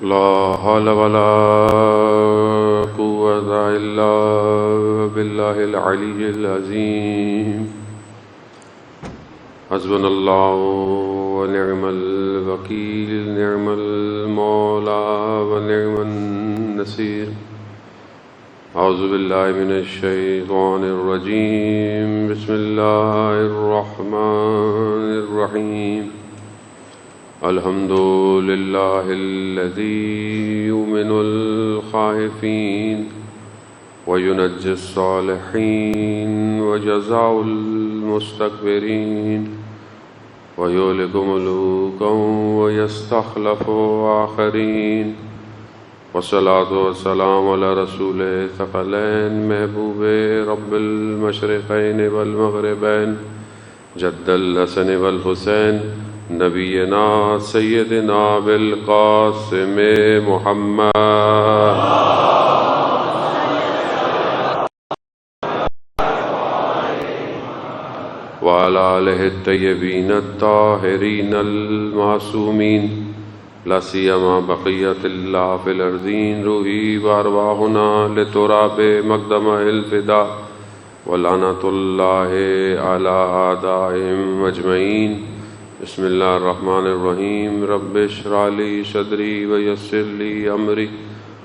لا حول ولا قوة إلا بالله العلي العظيم. حسبنا الله ونعم الوكيل، نعم المولى ونعم النصير. أعوذ بالله من الشيطان الرجيم. بسم الله الرحمن الرحيم. الحمد لله الذي يؤمن الخائفين وينجي الصالحين وجزاء المستكبرين ويهلك ملوكا ويستخلف آخرين. والصلاة والسلام على رسول ثقلين محبوب رب المشرقين والمغربين جد الحسن والحسين نبینا سیدنا بالقاسم محمد وعلى آلہ الطیبین الطاہرین المعصومین لا سیما بقیت اللہ فی الارضین روحی وارواحنا لتراب مقدم الفدا ولعنۃ اللہ علی اعدائہم اجمعین. بسم اللہ الرحمن الرحیم. رب اشرح لی صدری ویسر لی امری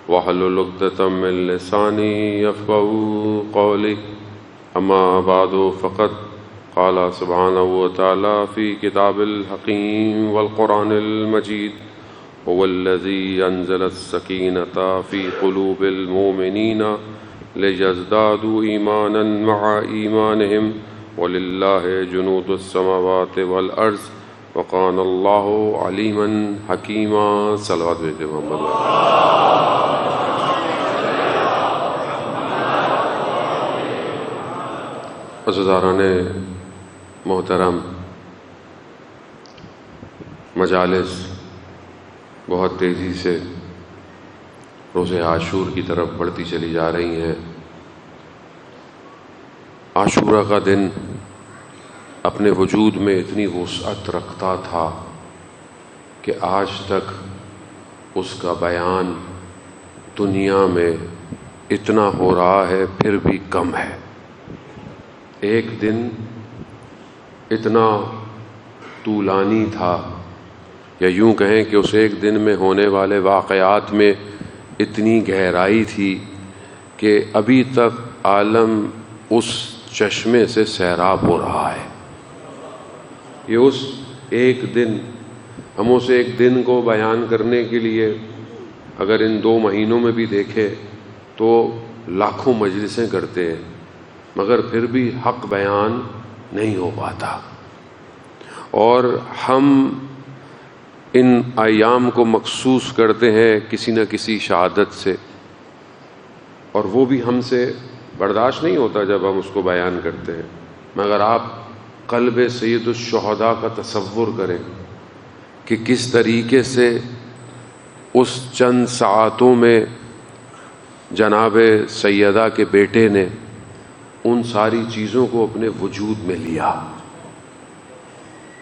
واحلل عقدۃ من لسانی یفقہوا قولی. اما بعد فقد قال سبحانہ وتعالی فی کتاب الحکیم والقرآن المجید هو الذی انزل السکینۃ فی قلوب المؤمنین لیزدادوا ایمانا مع ایمانہم وللہ جنود السماوات والارض وقان اللہ علیما حکیما. صلوات بھیجے محمد. عزیزان محترم، مجالس بہت تیزی سے روز عاشور کی طرف بڑھتی چلی جا رہی ہیں. عاشورہ کا دن اپنے وجود میں اتنی وسعت رکھتا تھا کہ آج تک اس کا بیان دنیا میں اتنا ہو رہا ہے پھر بھی کم ہے. ایک دن اتنا طولانی تھا، یا یوں کہیں کہ اس ایک دن میں ہونے والے واقعات میں اتنی گہرائی تھی کہ ابھی تک عالم اس چشمے سے سیراب ہو رہا ہے. یہ اس ایک دن، ہم اس ایک دن کو بیان کرنے کے لیے اگر ان 2 مہینوں میں بھی دیکھے تو لاکھوں مجلسیں کرتے ہیں، مگر پھر بھی حق بیان نہیں ہو پاتا. اور ہم ان ایام کو مخصوص کرتے ہیں کسی نہ کسی شہادت سے، اور وہ بھی ہم سے برداشت نہیں ہوتا جب ہم اس کو بیان کرتے ہیں. مگر آپ قلب سید الشہداء کا تصور کریں کہ کس طریقے سے اس چند ساعتوں میں جناب سیدہ کے بیٹے نے ان ساری چیزوں کو اپنے وجود میں لیا.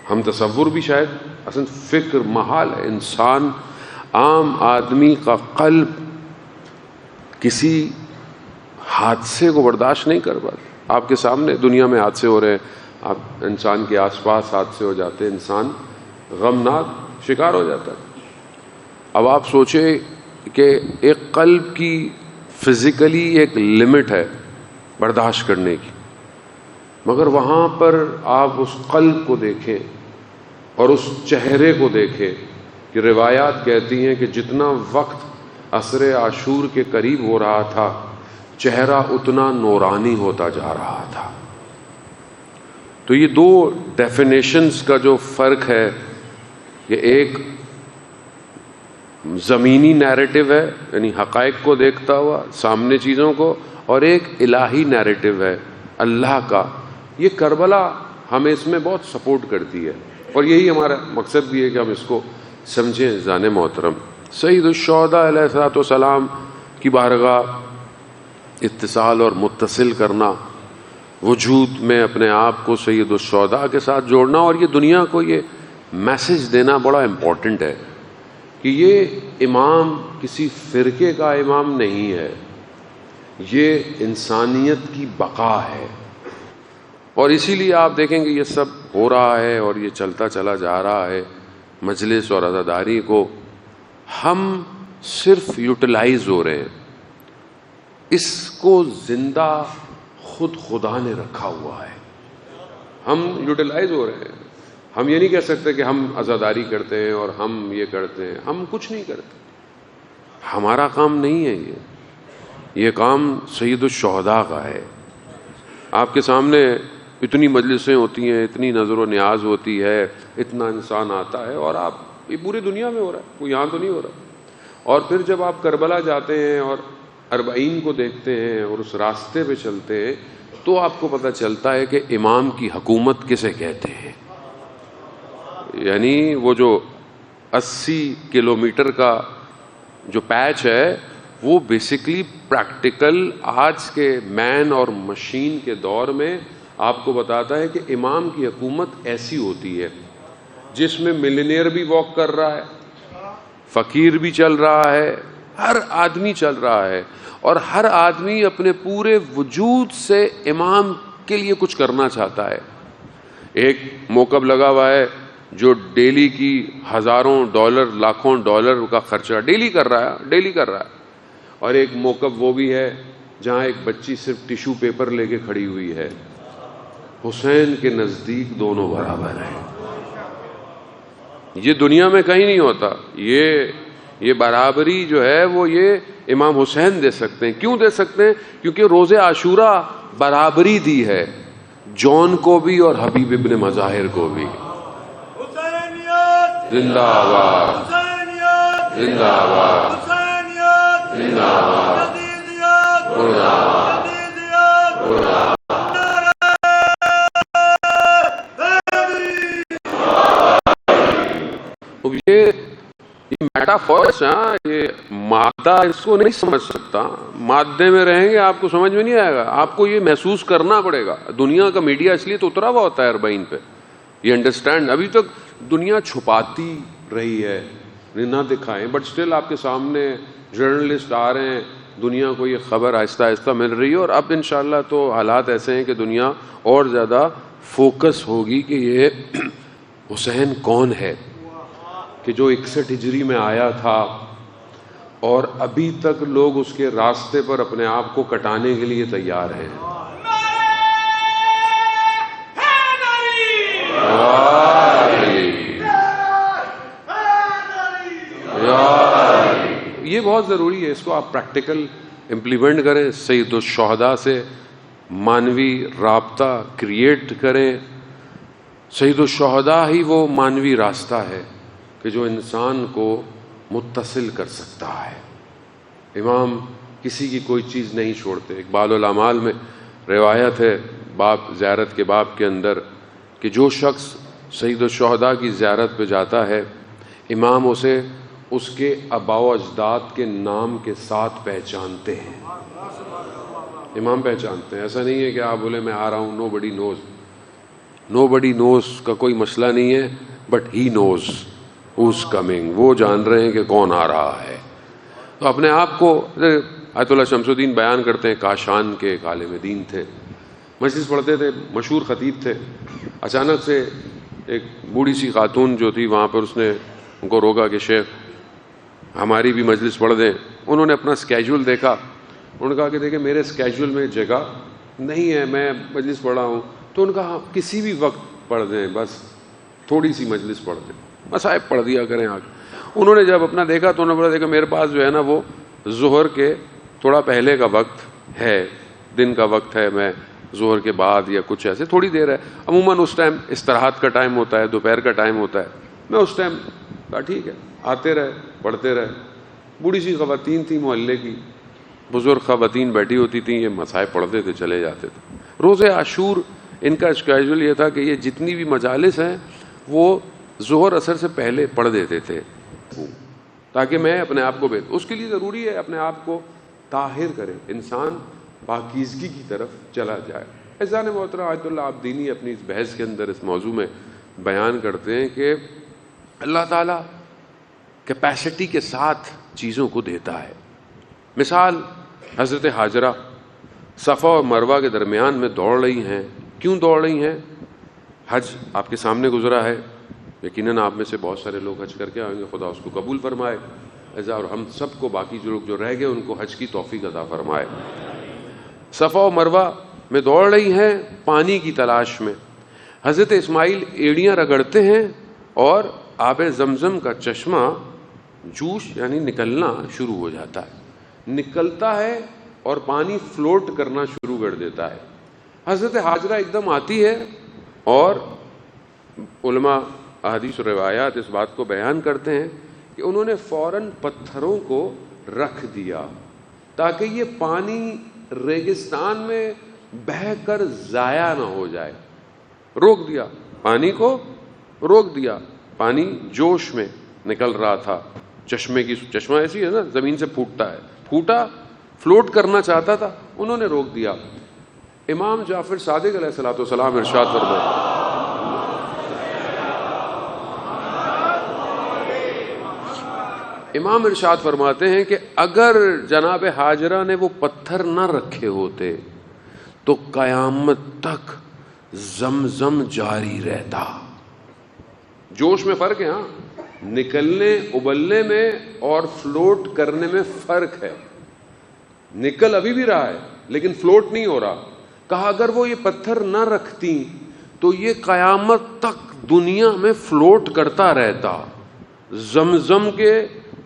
ہم تصور بھی شاید اصل فکر محال ہے. انسان، عام آدمی کا قلب کسی حادثے کو برداشت نہیں کر پاتا. آپ کے سامنے دنیا میں حادثے ہو رہے ہیں، آپ انسان کے آس پاس حادثے ہو جاتے ہیں، انسان غمناک شکار ہو جاتا ہے. اب آپ سوچیں کہ ایک قلب کی فزیکلی ایک لمٹ ہے برداشت کرنے کی، مگر وہاں پر آپ اس قلب کو دیکھیں اور اس چہرے کو دیکھیں کہ روایات کہتی ہیں کہ جتنا وقت عصر عاشور کے قریب ہو رہا تھا چہرہ اتنا نورانی ہوتا جا رہا تھا. تو یہ 2 ڈیفینیشنز کا جو فرق ہے، یہ ایک زمینی نیریٹو ہے، یعنی حقائق کو دیکھتا ہوا سامنے چیزوں کو، اور ایک الہی نیریٹو ہے اللہ کا. یہ کربلا ہمیں اس میں بہت سپورٹ کرتی ہے، اور یہی ہمارا مقصد بھی ہے کہ ہم اس کو سمجھیں. جان محترم، سید الشہداء علیہ الصلوۃ والسلام کی بارگاہ اتصال اور متصل کرنا، وجود میں اپنے آپ کو سید الشہداء کے ساتھ جوڑنا، اور یہ دنیا کو یہ میسج دینا بڑا امپورٹنٹ ہے کہ یہ امام کسی فرقے کا امام نہیں ہے، یہ انسانیت کی بقا ہے۔ اور اسی لیے آپ دیکھیں گے یہ سب ہو رہا ہے اور یہ چلتا چلا جا رہا ہے۔ مجلس اور عزاداری کو ہم صرف یوٹیلائز ہو رہے ہیں، اس کو زندہ خود خدا نے رکھا ہوا ہے، ہم یوٹیلائز ہو رہے ہیں۔ ہم یہ نہیں کہہ سکتے کہ ہم عزاداری کرتے ہیں اور ہم یہ کرتے ہیں، ہم کچھ نہیں کرتے، ہمارا کام نہیں ہے یہ کام سید الشہداء کا ہے۔ آپ کے سامنے اتنی مجلسیں ہوتی ہیں، اتنی نظر و نیاز ہوتی ہے، اتنا انسان آتا ہے، اور آپ یہ پوری دنیا میں ہو رہا ہے، کوئی یہاں تو نہیں ہو رہا۔ اور پھر جب آپ کربلا جاتے ہیں اور اربعین کو دیکھتے ہیں اور اس راستے پہ چلتے ہیں تو آپ کو پتہ چلتا ہے کہ امام کی حکومت کسے کہتے ہیں۔ یعنی وہ جو 80 کلومیٹر کا جو پیچ ہے وہ بیسیکلی پریکٹیکل آج کے مین اور مشین کے دور میں آپ کو بتاتا ہے کہ امام کی حکومت ایسی ہوتی ہے جس میں ملینئر بھی واک کر رہا ہے، فقیر بھی چل رہا ہے، ہر آدمی چل رہا ہے، اور ہر آدمی اپنے پورے وجود سے امام کے لیے کچھ کرنا چاہتا ہے۔ ایک موقف لگا ہوا ہے جو ڈیلی کی ہزاروں ڈالر لاکھوں ڈالر کا خرچہ ڈیلی کر رہا ہے، اور ایک موقف وہ بھی ہے جہاں ایک بچی صرف ٹیشو پیپر لے کے کھڑی ہوئی ہے۔ حسین کے نزدیک دونوں برابر ہیں۔ یہ دنیا میں کہیں نہیں ہوتا، یہ برابری جو ہے وہ یہ امام حسین دے سکتے ہیں۔ کیوں دے سکتے ہیں؟ کیونکہ روزے عاشورہ برابری دی ہے، جون کو بھی اور حبیب ابن مظاہر کو بھی۔ زندہ آباد، زندہ آباد، زندہ آباد، یہ میٹافورس ہے، یہ مادہ اس کو نہیں سمجھ سکتا، مادے میں رہیں گے آپ کو سمجھ میں نہیں آئے گا، آپ کو یہ محسوس کرنا پڑے گا۔ دنیا کا میڈیا اس لیے تو اترا ہوا ہوتا ہے اربعین پہ، یہ انڈرسٹینڈ ابھی تک دنیا چھپاتی رہی ہے، نہ دکھائیں، بٹ سٹل آپ کے سامنے جرنلسٹ آ رہے ہیں، دنیا کو یہ خبر آہستہ آہستہ مل رہی ہے، اور اب انشاءاللہ تو حالات ایسے ہیں کہ دنیا اور زیادہ فوکس ہوگی کہ یہ حسین کون ہے کہ جو 61 ہجری میں آیا تھا اور ابھی تک لوگ اس کے راستے پر اپنے آپ کو کٹانے کے لیے تیار ہیں۔ یہ بہت ضروری ہے، اس کو آپ پریکٹیکل امپلیمنٹ کریں، سید الشہداء سے مانوی رابطہ کریٹ کریں۔ سید الشہداء ہی وہ مانوی راستہ ہے کہ جو انسان کو متصل کر سکتا ہے۔ امام کسی کی کوئی چیز نہیں چھوڑتے۔ اقبال الاعمال میں روایت ہے باب زیارت کے باب کے اندر کہ جو شخص سید الشہداء کی زیارت پہ جاتا ہے، امام اسے اس کے آباء و اجداد کے نام کے ساتھ پہچانتے ہیں۔ امام پہچانتے ہیں، ایسا نہیں ہے کہ آپ بولے میں آ رہا ہوں، نو بڈی نوز کا کوئی مسئلہ نہیں ہے، but he nose who's coming، وہ جان رہے ہیں کہ کون آ رہا ہے۔ تو اپنے آپ کو، آیت اللہ شمس الدین بیان کرتے ہیں کاشان کے ایک عالم دین تھے، مجلس پڑھتے تھے، مشہور خطیب تھے، اچانک سے ایک بوڑھی سی خاتون جو تھی وہاں پر، اس نے ان کو روکا کہ شیخ ہماری بھی مجلس پڑھ دیں۔ انہوں نے اپنا اسکیجول دیکھا، انہوں نے کہا کہ دیکھیں میرے اسکیجول میں جگہ نہیں ہے، میں مجلس پڑھ رہا ہوں۔ تو ان کا کسی بھی وقت پڑھ دیں، بس تھوڑی سی مجلس پڑھ دیں، مصائب پڑھ دیا کریں آگے۔ انہوں نے جب اپنا دیکھا تو انہوں نے بولا دیکھا میرے پاس جو ہے نا وہ ظہر کے تھوڑا پہلے کا وقت ہے، دن کا وقت ہے، میں ظہر کے بعد یا کچھ ایسے تھوڑی دیر ہے، عموماً اس ٹائم استراحت کا ٹائم ہوتا ہے، دوپہر کا ٹائم ہوتا ہے، میں اس ٹائم کہا ٹھیک ہے، آتے رہے پڑھتے رہے۔ بوڑھی سی خواتین تھیں محلے کی، بزرگ خواتین بیٹھی ہوتی تھیں، یہ مصائب پڑھتے تھے چلے جاتے تھے۔ روز عاشور ان کا اسکیجول یہ تھا کہ یہ جتنی بھی مجالس ہیں وہ ظہر اثر سے پہلے پڑھ دیتے تھے تاکہ میں اپنے آپ کو اس کے لیے ضروری ہے اپنے آپ کو طاہر کرے، انسان پاکیزگی کی طرف چلا جائے۔ عزیزان محترم، آیت اللہ عابدینی اپنی اس بحث کے اندر اس موضوع میں بیان کرتے ہیں کہ اللہ تعالیٰ کیپیسٹی کے ساتھ چیزوں کو دیتا ہے. مثال حضرت ہاجرہ صفا اور مروہ کے درمیان میں دوڑ رہی ہیں. کیوں دوڑ رہی ہیں؟ حج آپ کے سامنے گزرا ہے، یقیناً آپ میں سے بہت سارے لوگ حج کر کے آئیں گے، خدا اس کو قبول فرمائے، اور ہم سب کو، باقی جو لوگ جو رہ گئے ان کو حج کی توفیق عطا فرمائے. صفا و مروہ میں دوڑ رہی ہیں پانی کی تلاش میں. حضرت اسماعیل ایڑیاں رگڑتے ہیں اور آب زمزم کا چشمہ جوش یعنی نکلنا شروع ہو جاتا ہے، نکلتا ہے اور پانی فلوٹ کرنا شروع کر دیتا ہے. حضرت ہاجرہ ایک دم آتی ہے اور علماء احادیث و روایات اس بات کو بیان کرتے ہیں کہ انہوں نے فوراً پتھروں کو رکھ دیا تاکہ یہ پانی ریگستان میں بہہ کر ضائع نہ ہو جائے. روک دیا، پانی کو روک دیا. پانی جوش میں نکل رہا تھا، چشمہ ایسی ہے نا، زمین سے پھوٹتا ہے، پھوٹا، فلوٹ کرنا چاہتا تھا، انہوں نے روک دیا. امام جعفر صادق علیہ الصلوۃ والسلام ارشاد فرماتے امام ارشاد فرماتے ہیں کہ اگر جناب ہاجرہ نے وہ پتھر نہ رکھے ہوتے تو قیامت تک زمزم جاری رہتا. جوش میں فرق ہے، ہاں، نکلنے ابلنے میں اور فلوٹ کرنے میں فرق ہے. نکل ابھی بھی رہا ہے لیکن فلوٹ نہیں ہو رہا. کہا اگر وہ یہ پتھر نہ رکھتی تو یہ قیامت تک دنیا میں فلوٹ کرتا رہتا. زمزم کے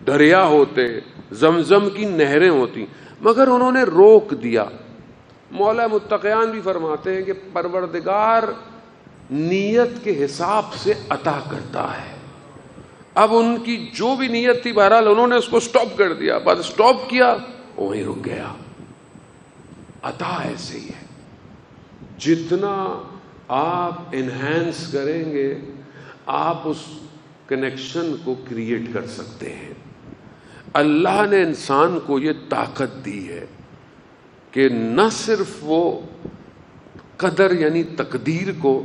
دریا ہوتے، زمزم کی نہریں ہوتی، مگر انہوں نے روک دیا. مولا متقیان بھی فرماتے ہیں کہ پروردگار نیت کے حساب سے عطا کرتا ہے. اب ان کی جو بھی نیت تھی بہرحال انہوں نے اس کو سٹاپ کر دیا. بعد سٹاپ کیا وہیں رک گیا. عطا ایسے ہی ہے، جتنا آپ انہینس کریں گے آپ اس کنیکشن کو کریٹ کر سکتے ہیں. اللہ نے انسان کو یہ طاقت دی ہے کہ نہ صرف وہ قدر یعنی تقدیر کو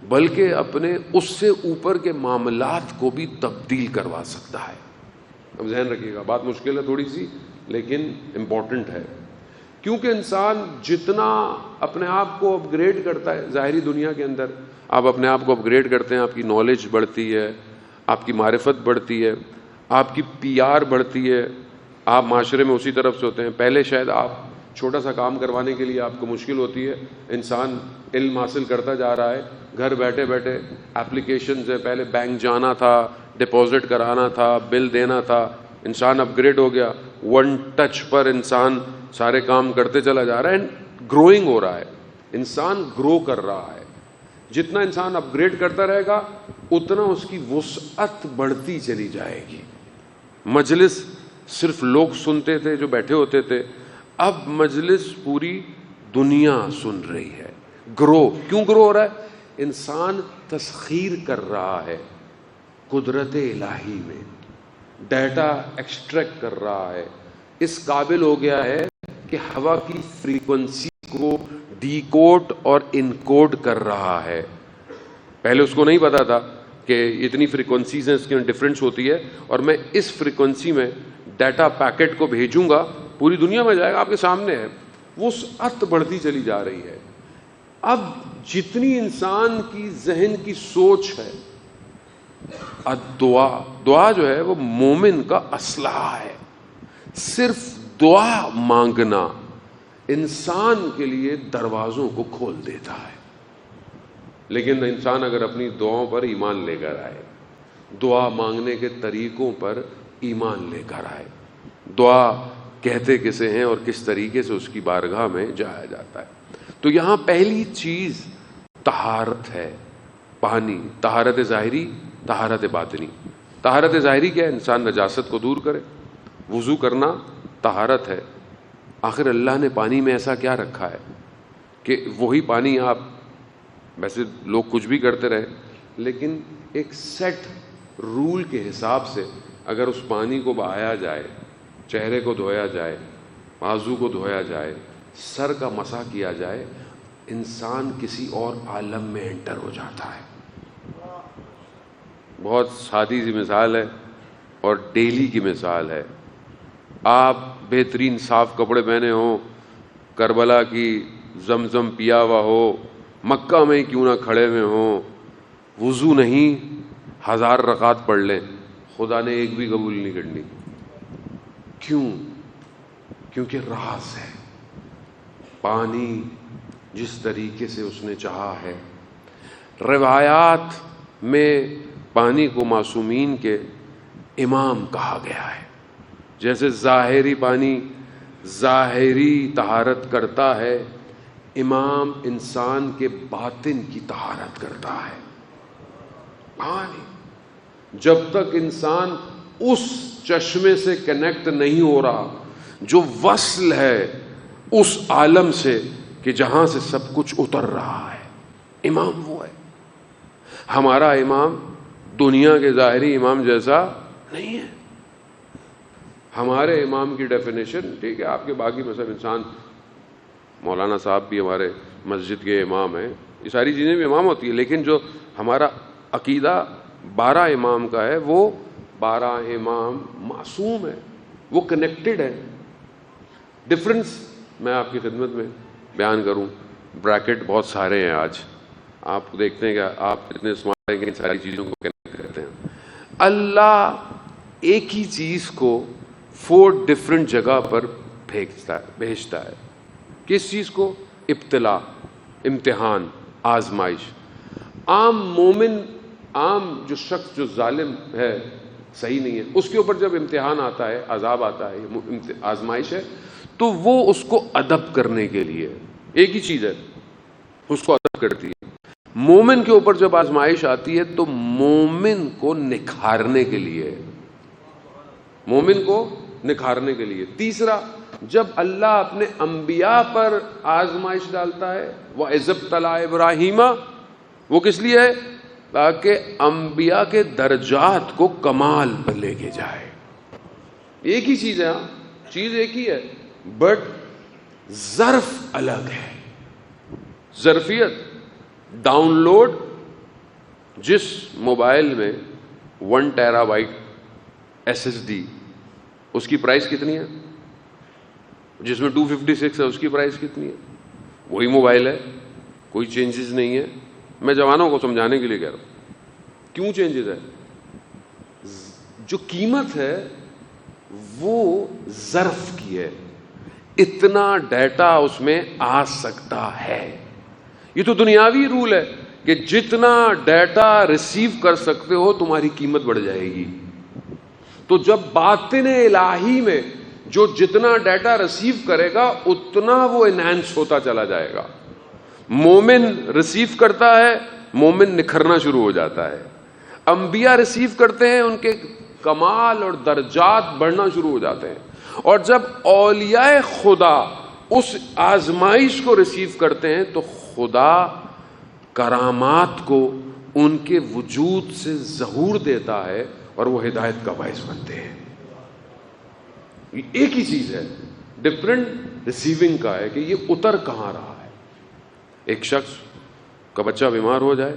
بلکہ اپنے اس سے اوپر کے معاملات کو بھی تبدیل کروا سکتا ہے. اب ذہن رکھیے گا، بات مشکل ہے تھوڑی سی لیکن امپورٹنٹ ہے، کیونکہ انسان جتنا اپنے آپ کو اپ گریڈ کرتا ہے ظاہری دنیا کے اندر، آپ اپنے آپ کو اپ گریڈ کرتے ہیں، آپ کی نالج بڑھتی ہے، آپ کی معرفت بڑھتی ہے، آپ کی پی آر بڑھتی ہے، آپ معاشرے میں اسی طرف سے ہوتے ہیں. پہلے شاید آپ چھوٹا سا کام کروانے کے لیے آپ کو مشکل ہوتی ہے، انسان علم حاصل کرتا جا رہا ہے، گھر بیٹھے بیٹھے اپلیکیشنز ہے، پہلے بینک جانا تھا، ڈپازٹ کرانا تھا، بل دینا تھا. انسان اپ گریڈ ہو گیا، ون ٹچ پر انسان سارے کام کرتے چلا جا رہا ہے، گروئنگ ہو رہا ہے، انسان گرو کر رہا ہے. جتنا انسان اپ گریڈ کرتا رہے گا اتنا اس کی وسعت بڑھتی چلی جائے گی. مجلس صرف لوگ سنتے تھے جو بیٹھے ہوتے تھے، اب مجلس پوری دنیا سن رہی ہے. گرو کیوں گرو ہو رہا ہے؟ انسان تسخیر کر رہا ہے قدرت الہی میں، ڈیٹا ایکسٹریکٹ کر رہا ہے، اس قابل ہو گیا ہے کہ ہوا کی فریکوینسی کو ڈیکوڈ اور انکوڈ کر رہا ہے. پہلے اس کو نہیں پتا تھا کہ اتنی فریکوینسیز ہیں، اس کی ڈفرینس ہوتی ہے، اور میں اس فریکوینسی میں ڈیٹا پیکٹ کو بھیجوں گا پوری دنیا میں جائے گا، آپ کے سامنے ہے. وسعت بڑھتی چلی جا رہی ہے. اب جتنی انسان کی ذہن کی سوچ ہے، دعا جو ہے وہ مومن کا اسلحہ ہے. صرف دعا مانگنا انسان کے لیے دروازوں کو کھول دیتا ہے. لیکن انسان اگر اپنی دعاؤں پر ایمان لے کر آئے، دعا مانگنے کے طریقوں پر ایمان لے کر آئے، دعا کہتے کسے ہیں اور کس طریقے سے اس کی بارگاہ میں جایا جاتا ہے. تو یہاں پہلی چیز طہارت ہے، پانی. طہارت ظاہری، طہارت باطنی. طہارت ظاہری کیا ہے؟ انسان نجاست کو دور کرے. وضو کرنا طہارت ہے. آخر اللہ نے پانی میں ایسا کیا رکھا ہے کہ وہی پانی آپ، ویسے لوگ کچھ بھی کرتے رہے لیکن ایک سیٹ رول کے حساب سے اگر اس پانی کو بہایا جائے، چہرے کو دھویا جائے، بازو کو دھویا جائے، سر کا مسح کیا جائے، انسان کسی اور عالم میں انٹر ہو جاتا ہے. بہت سادی سی مثال ہے اور ڈیلی کی مثال ہے. آپ بہترین صاف کپڑے پہنے ہوں، کربلا کی زمزم پیا ہوا ہو، مکہ میں کیوں نہ کھڑے ہوئے ہوں، وضو نہیں 1000 رکعت پڑھ لیں، خدا نے ایک بھی قبول نہیں کرنی. کیوں؟ کیونکہ راز ہے. پانی جس طریقے سے اس نے چاہا ہے. روایات میں پانی کو معصومین کے امام کہا گیا ہے. جیسے ظاہری پانی ظاہری طہارت کرتا ہے، امام انسان کے باطن کی طہارت کرتا ہے. پانی جب تک انسان اس چشمے سے کنیکٹ نہیں ہو رہا جو وصل ہے اس عالم سے کہ جہاں سے سب کچھ اتر رہا ہے، امام وہ ہے. ہمارا امام دنیا کے ظاہری امام جیسا نہیں ہے. ہمارے امام کی ڈیفینیشن ٹھیک ہے، آپ کے باقی مذہب انسان، مولانا صاحب بھی ہمارے مسجد کے امام ہیں، یہ ساری چیزیں بھی امام ہوتی ہیں، لیکن جو ہمارا عقیدہ 12 امام کا ہے وہ 12 امام معصوم ہے، وہ کنیکٹڈ ہے. ڈفرنس میں آپ کی خدمت میں بیان کروں. بریکٹ بہت سارے ہیں آج، آپ دیکھتے ہیں کہ آپ اتنے اسمارٹ ہیں کہ ان ساری چیزوں کو کنیکٹ کرتے ہیں. اللہ ایک ہی چیز کو 4 ڈفرنٹ جگہ پر بھیجتا ہے. کس چیز کو؟ ابتلا، امتحان، آزمائش. عام مومن، عام جو شخص جو ظالم ہے، صحیح نہیں ہے، اس کے اوپر جب امتحان آتا ہے، عذاب آتا ہے، آزمائش ہے، تو وہ اس کو ادب کرنے کے لیے، ایک ہی چیز ہے اس کو ادب کرتی ہے. مومن کے اوپر جب آزمائش آتی ہے تو مومن کو نکھارنے کے لیے، مومن کو نکھارنے کے لیے. تیسرا، جب اللہ اپنے انبیاء پر آزمائش ڈالتا ہے، وَإِذِ ابْتَلَىٰ إِبْرَاهِيمَ، وہ کس لیے ہے؟ تاکہ انبیاء کے درجات کو کمال پر لے کے جائے. ایک ہی چیز ہے، چیز ایک ہی ہے، بٹ ظرف الگ ہے. ظرفیت. ڈاؤن لوڈ جس موبائل میں 1 ٹیرا بائٹ SSD، اس کی پرائس کتنی ہے؟ جس میں 256 ہے اس کی پرائس کتنی ہے؟ وہی موبائل ہے، کوئی چینجز نہیں ہے. میں جوانوں کو سمجھانے کے لیے کہہ رہا ہوں کیوں چینجز ہے. جو قیمت ہے وہ ظرف کی ہے، اتنا ڈیٹا اس میں آ سکتا ہے. یہ تو دنیاوی رول ہے کہ جتنا ڈیٹا ریسیو کر سکتے ہو تمہاری قیمت بڑھ جائے گی. تو جب باطن الہی میں جو جتنا ڈیٹا ریسیو کرے گا اتنا وہ انہینس ہوتا چلا جائے گا. مومن ریسیو کرتا ہے، مومن نکھرنا شروع ہو جاتا ہے. انبیاء ریسیو کرتے ہیں، ان کے کمال اور درجات بڑھنا شروع ہو جاتے ہیں. اور جب اولیاء خدا اس آزمائش کو ریسیو کرتے ہیں تو خدا کرامات کو ان کے وجود سے ظہور دیتا ہے اور وہ ہدایت کا باعث بنتے ہیں. یہ ایک ہی چیز ہے، ڈفرنٹ ریسیونگ کا ہے کہ یہ اتر کہاں رہا ہے. ایک شخص کا بچہ بیمار ہو جائے،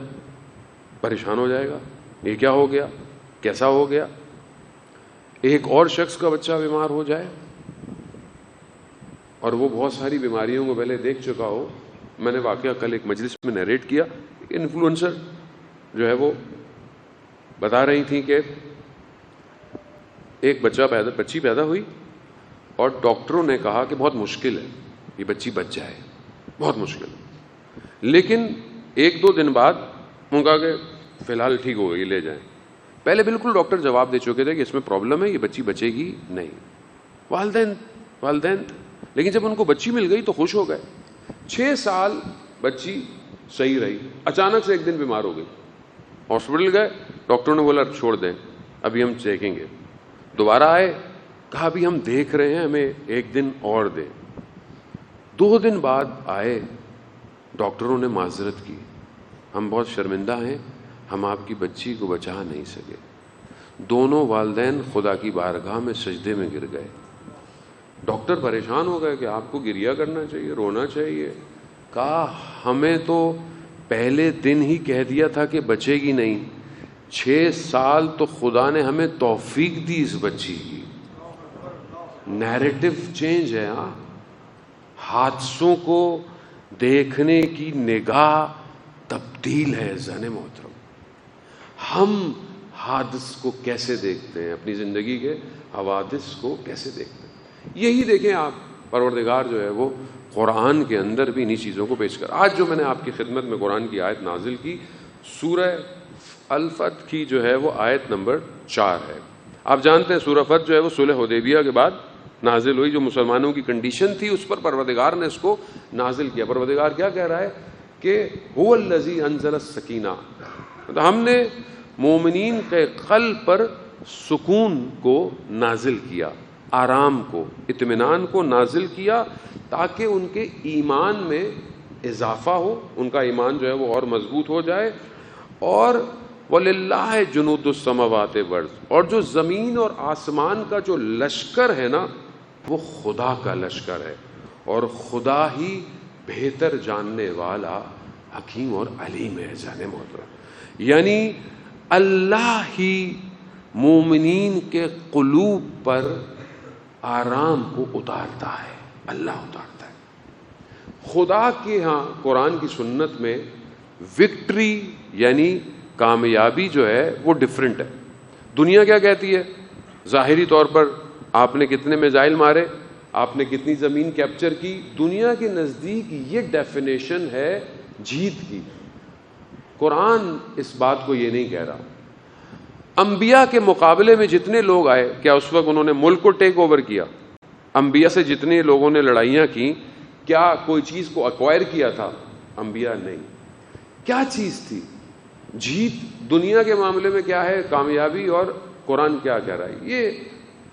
پریشان ہو جائے گا، یہ کیا ہو گیا، کیسا ہو گیا. ایک اور شخص کا بچہ بیمار ہو جائے اور وہ بہت ساری بیماریوں کو پہلے دیکھ چکا ہو. میں نے واقعہ کل ایک مجلس میں نیریٹ کیا، ایک انفلوئنسر جو ہے وہ بتا رہی تھیں کہ ایک بچی پیدا ہوئی اور ڈاکٹروں نے کہا کہ بہت مشکل ہے یہ بچی بچ جائے، بہت مشکل. لیکن 1-2 دن بعد انہوں نے کہا کہ فی الحال ٹھیک ہو گئی، لے جائیں. پہلے بالکل ڈاکٹر جواب دے چکے تھے کہ اس میں پرابلم ہے، یہ بچی بچے گی نہیں. والدین لیکن جب ان کو بچی مل گئی تو خوش ہو گئے. 6 سال بچی صحیح رہی، اچانک سے ایک دن بیمار ہو گئی. ہاسپٹل گئے، ڈاکٹروں نے بولا چھوڑ دیں، ابھی ہم دیکھیں گے. دوبارہ آئے، کہا ابھی ہم دیکھ رہے ہیں، ہمیں 1 دن اور دیں. 2 دن بعد آئے، ڈاکٹروں نے معذرت کی، ہم بہت شرمندہ ہیں، ہم آپ کی بچی کو بچا نہیں سکے. دونوں والدین خدا کی بارگاہ میں سجدے میں گر گئے. ڈاکٹر پریشان ہو گئے کہ آپ کو گریہ کرنا چاہیے، رونا چاہیے. کہا ہمیں تو پہلے دن ہی کہہ دیا تھا کہ بچے گی نہیں، 6 سال تو خدا نے ہمیں توفیق دی اس بچی کی. نیریٹو چینج ہے. ہاں حادثوں کو دیکھنے کی نگاہ تبدیل ہے زن محترم. ہم حادث کو کیسے دیکھتے ہیں, اپنی زندگی کے حوادث کو کیسے دیکھتے ہیں. یہی دیکھیں آپ, پروردگار جو ہے وہ قرآن کے اندر بھی انہی چیزوں کو پیش کر. آج جو میں نے آپ کی خدمت میں قرآن کی آیت نازل کی, سورہ الفتح کی جو ہے وہ آیت نمبر 4 ہے. آپ جانتے ہیں سورہ فتح جو ہے وہ صلح حدیبیہ کے بعد نازل ہوئی. جو مسلمانوں کی کنڈیشن تھی اس پر پروردگار نے اس کو نازل کیا. پروردگار کیا کہہ رہا ہے کہ هو الذی انزل السکینہ, ہم نے مومنین کے قلب پر سکون کو نازل کیا, آرام کو, اطمینان کو نازل کیا, تاکہ ان کے ایمان میں اضافہ ہو, ان کا ایمان جو ہے وہ اور مضبوط ہو جائے. اور وَلِلَّهِ جُنُودُ السَّمَاوَاتِ وَالْأَرْضِ, اور جو زمین اور آسمان کا جو لشکر ہے نا وہ خدا کا لشکر ہے, اور خدا ہی بہتر جاننے والا حکیم اور علیم ہے. جانے محترم, یعنی اللہ ہی مومنین کے قلوب پر آرام کو اتارتا ہے, اللہ اتارتا ہے. خدا کے ہاں قرآن کی سنت میں وکٹری یعنی کامیابی جو ہے وہ ڈیفرنٹ ہے. دنیا کیا کہتی ہے, ظاہری طور پر آپ نے کتنے میزائل مارے, آپ نے کتنی زمین کیپچر کی, دنیا کے نزدیک یہ ڈیفینیشن ہے جیت کی. قرآن اس بات کو یہ نہیں کہہ رہا. انبیاء کے مقابلے میں جتنے لوگ آئے, کیا اس وقت انہوں نے ملک کو ٹیک اوور کیا؟ انبیاء سے جتنے لوگوں نے لڑائیاں کی, کیا کوئی چیز کو ایکوائر کیا تھا؟ انبیاء نہیں. کیا چیز تھی جیت؟ دنیا کے معاملے میں کیا ہے کامیابی, اور قرآن کیا کہہ رہا ہے؟ یہ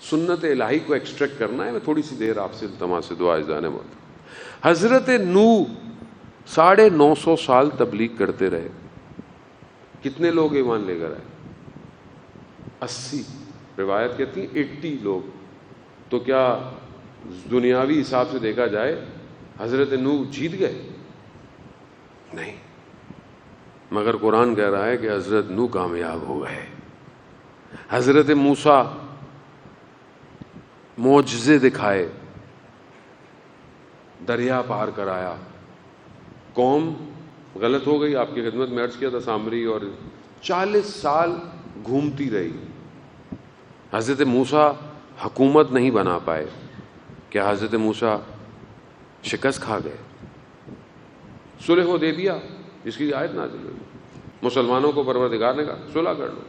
سنت الہی کو ایکسٹریکٹ کرنا ہے. میں تھوڑی سی دیر آپ سے التماس سے دعا اذان موت. حضرت نوح 950 سال تبلیغ کرتے رہے. کتنے لوگ ایمان لے کر آئے؟ 80. روایت کہتی ہیں 80 لوگ. تو کیا دنیاوی حساب سے دیکھا جائے حضرت نوح جیت گئے؟ نہیں. مگر قرآن کہہ رہا ہے کہ حضرت نوح کامیاب ہو گئے. حضرت موسیٰ معجزے دکھائے, دریا پار کرایا, قوم غلط ہو گئی. آپ کی خدمت میں عرض کیا تھا سامری, اور 40 سال گھومتی رہی. حضرت موسیٰ حکومت نہیں بنا پائے. کیا حضرت موسیٰ شکست کھا گئے؟ صلح حدیبیہ جس کی آیت نازل ہوئی, مسلمانوں کو پروردگار نے کہا صلح کر لو.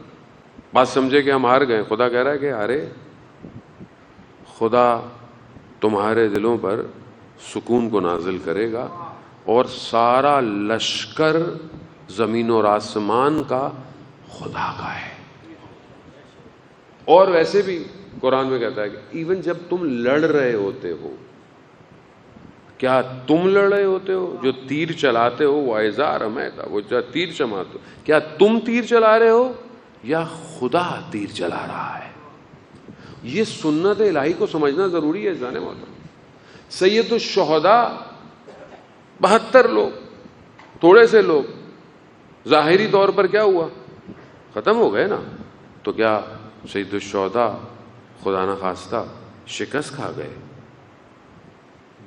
بات سمجھے کہ ہم ہار گئے. خدا کہہ رہا ہے کہ ارے خدا تمہارے دلوں پر سکون کو نازل کرے گا, اور سارا لشکر زمین اور آسمان کا خدا کا ہے. اور ویسے بھی قرآن میں کہتا ہے کہ ایون جب تم لڑ رہے ہوتے ہو, کیا تم لڑ رہے ہوتے ہو؟ جو تیر چلاتے ہو وہ ایزار ہمیں تھا, وہ تیر چماتے ہو, کیا تم تیر چلا رہے ہو یا خدا تیر چلا رہا ہے؟ یہ سنت الہی کو سمجھنا ضروری ہے. جانے محترم, سید الشہداء 72 لوگ, تھوڑے سے لوگ, ظاہری طور پر کیا ہوا؟ ختم ہو گئے نا. تو کیا سید الشہداء خدا نہ خواستہ شکست کھا گئے؟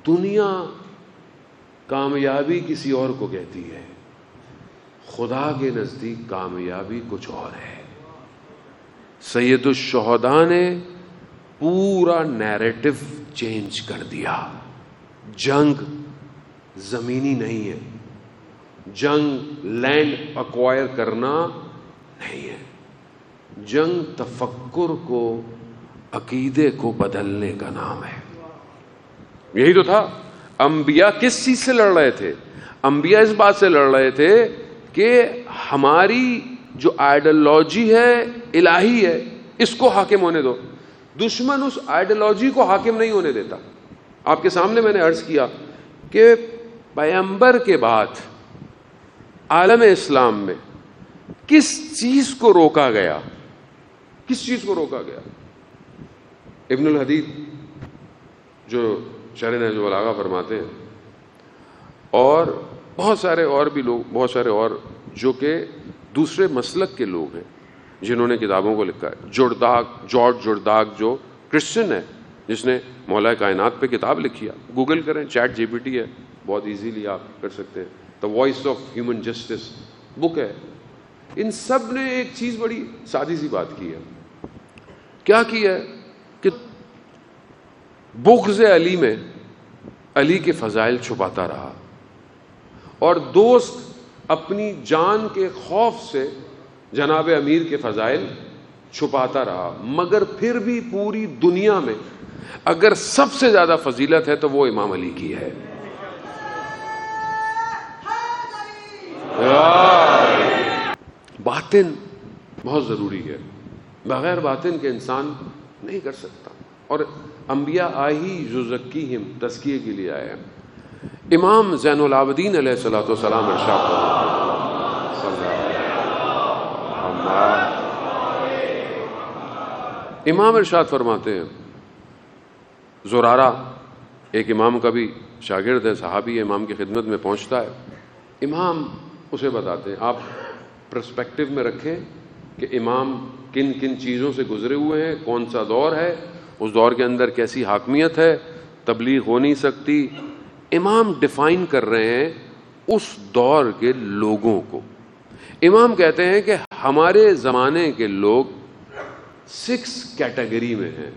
دنیا کامیابی کسی اور کو کہتی ہے, خدا کے نزدیک کامیابی کچھ اور ہے. سید الشہداء نے پورا نیریٹو چینج کر دیا. جنگ زمینی نہیں ہے, جنگ لینڈ ایکوائر کرنا نہیں ہے, جنگ تفکر کو, عقیدے کو بدلنے کا نام ہے. یہی تو تھا. انبیاء کس چیز سے لڑ رہے تھے؟ انبیاء اس بات سے لڑ رہے تھے کہ ہماری جو آئیڈیالوجی ہے الہی ہے اس کو حاکم ہونے دو. دشمن اس آئیڈیالوجی کو حاکم نہیں ہونے دیتا. آپ کے سامنے میں نے عرض کیا کہ پیغمبر کے بعد عالم اسلام میں کس چیز کو روکا گیا؟ کس چیز کو روکا گیا؟ ابن الحدید جو شرح نہج البلاغہ فرماتے ہیں, اور بہت سارے اور بھی لوگ, بہت سارے اور جو کہ دوسرے مسلک کے لوگ ہیں, جنہوں نے کتابوں کو لکھا ہے. جارج جورڈاگ جو کرسچن ہے, جس نے مولا کائنات پہ کتاب لکھی ہے, گوگل کریں, چیٹ جی پی ٹی ہے, بہت ایزیلی آپ کر سکتے ہیں. The voice of human justice book ہے. ان سب نے ایک چیز بڑی سادی سی بات کی ہے. کیا کی ہے کہ بغض علی میں علی کے فضائل چھپاتا رہا, اور دوست اپنی جان کے خوف سے جناب امیر کے فضائل چھپاتا رہا. مگر پھر بھی پوری دنیا میں اگر سب سے زیادہ فضیلت ہے تو وہ امام علی کی ہے. باطن بہت ضروری ہے, بغیر باطن کے انسان نہیں کر سکتا. اور انبیاء آئی یزکیہم, تزکیے کے لیے آئے ہیں. امام زین العابدین علیہ الصلوۃ والسلام ارشاد امام ارشاد فرماتے ہیں, زرارہ ایک امام کا بھی شاگرد ہے, صحابی ہے, امام کی خدمت میں پہنچتا ہے. امام اسے بتاتے ہیں, آپ پرسپیکٹو میں رکھیں کہ امام کن کن چیزوں سے گزرے ہوئے ہیں, کون سا دور ہے, اس دور کے اندر کیسی حاکمیت ہے, تبلیغ ہو نہیں سکتی. امام ڈیفائن کر رہے ہیں اس دور کے لوگوں کو. امام کہتے ہیں کہ ہمارے زمانے کے لوگ 6 کیٹیگری میں ہیں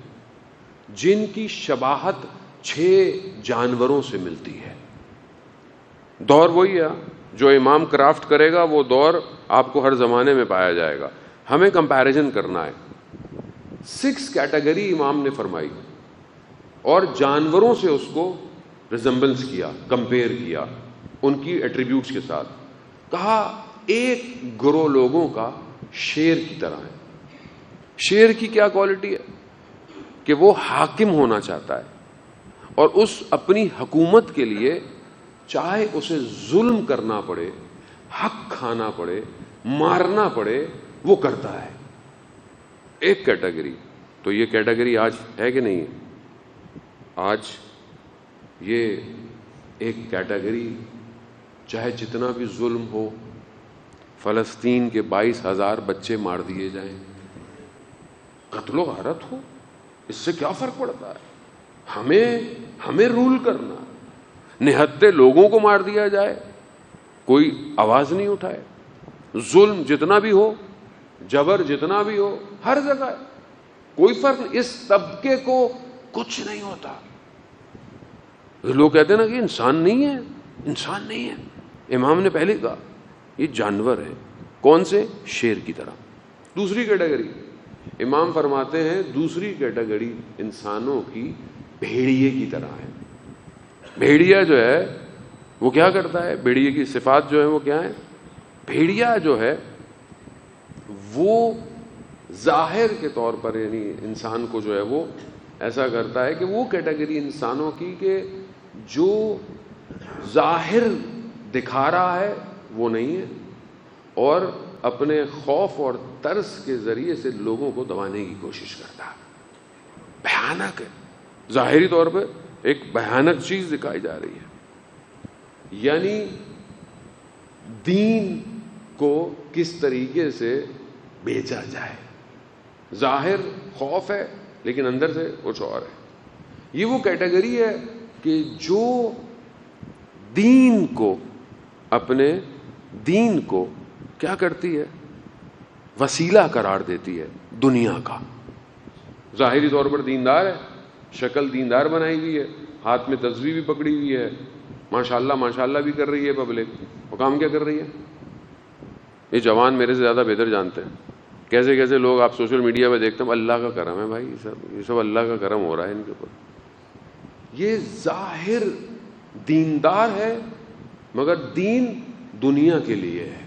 جن کی شباہت 6 جانوروں سے ملتی ہے. دور وہی ہے جو امام کرافٹ کرے گا, وہ دور آپ کو ہر زمانے میں پایا جائے گا. ہمیں کمپیریزن کرنا ہے. 6 کیٹیگری امام نے فرمائی اور جانوروں سے اس کو ریزمبلنس کیا, کمپیئر کیا ان کی ایٹریبیوٹس کے ساتھ. کہا ایک گروہ لوگوں کا شیر کی طرح ہے. شیر کی کیا کوالٹی ہے کہ وہ حاکم ہونا چاہتا ہے اور اس اپنی حکومت کے لیے چاہے اسے ظلم کرنا پڑے, حق کھانا پڑے, مارنا پڑے, وہ کرتا ہے. ایک کیٹیگری. تو یہ کیٹیگری آج ہے کہ نہیں ہے؟ آج یہ ایک کیٹیگری چاہے جتنا بھی ظلم ہو, فلسطین کے 22,000 بچے مار دیے جائیں, قتل و غارت ہو, اس سے کیا فرق پڑتا ہے؟ ہمیں رول کرنا. نہتے لوگوں کو مار دیا جائے, کوئی آواز نہیں اٹھائے. ظلم جتنا بھی ہو, جبر جتنا بھی ہو, ہر جگہ کوئی فرق نہیں. اس طبقے کو کچھ نہیں ہوتا. لوگ کہتے ہیں نا کہ انسان نہیں ہے, انسان نہیں ہے. امام نے پہلے کہا یہ جانور ہے. کون سے؟ شیر کی طرح. دوسری کیٹیگری امام فرماتے ہیں, دوسری کیٹیگری انسانوں کی بھیڑیے کی طرح ہے. بھیڑیا جو ہے وہ کیا کرتا ہے؟ بھیڑیے کی صفات جو ہے وہ کیا ہے؟ بھیڑیا جو ہے وہ ظاہر کے طور پر, یعنی انسان کو جو ہے وہ ایسا کرتا ہے کہ وہ کیٹیگری انسانوں کی کہ جو ظاہر دکھا رہا ہے وہ نہیں ہے, اور اپنے خوف اور ترس کے ذریعے سے لوگوں کو دبانے کی کوشش کرتا ہے. بھیانک ہے. ظاہری طور پہ ایک بھیانک چیز دکھائی جا رہی ہے. یعنی دین کو کس طریقے سے بیچا جائے. ظاہر خوف ہے لیکن اندر سے کچھ اور ہے. یہ وہ کیٹیگری ہے کہ جو دین کو, اپنے دین کو کیا کرتی ہے؟ وسیلہ قرار دیتی ہے دنیا کا. ظاہری طور پر دیندار ہے, شکل دیندار بنائی ہوئی ہے, ہاتھ میں تسبیح بھی پکڑی ہوئی ہے, ماشاءاللہ بھی کر رہی ہے پبلک. وہ کام کیا کر رہی ہے؟ یہ جوان میرے سے زیادہ بہتر جانتے ہیں کیسے کیسے لوگ آپ سوشل میڈیا پہ دیکھتے ہیں. اللہ کا کرم ہے بھائی, یہ سب اللہ کا کرم ہو رہا ہے ان کے اوپر. یہ ظاہر دیندار ہے مگر دین دنیا کے لیے ہے.